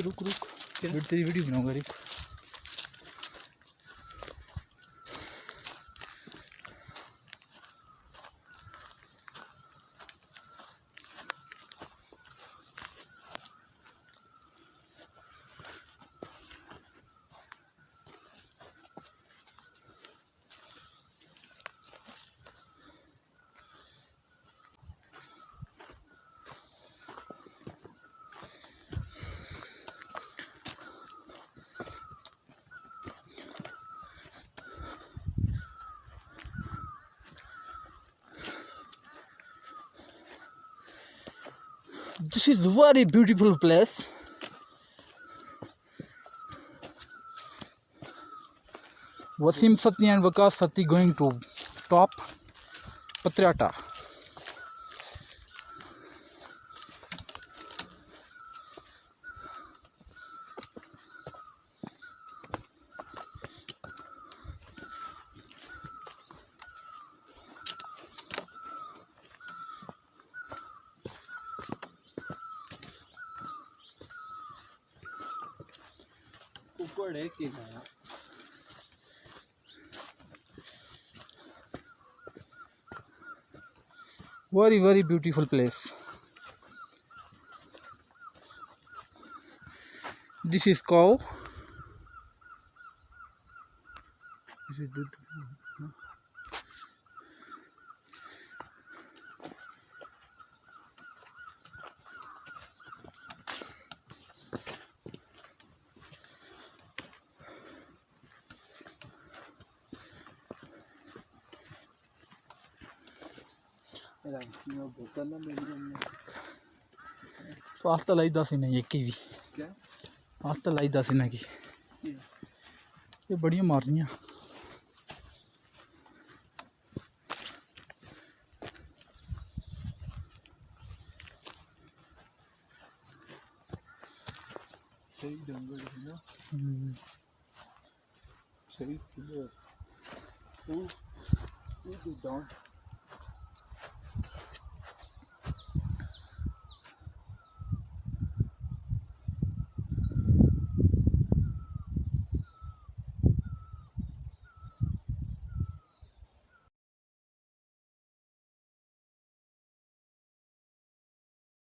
रुक रुक तेरी वीडियो बनाऊंगा रुक। This is very beautiful place. Wasim Sati and Vikas Sati going to top Patriata. ऊपर है कि ना Very beautiful place. This is cow. This is good. तो आज तो लाई दस ही नहीं एक की भी क्या आज तो लाई दस ही ना की ये बढ़िया मार रही हैं। सही जंगल है ना सही किधर वो डाउन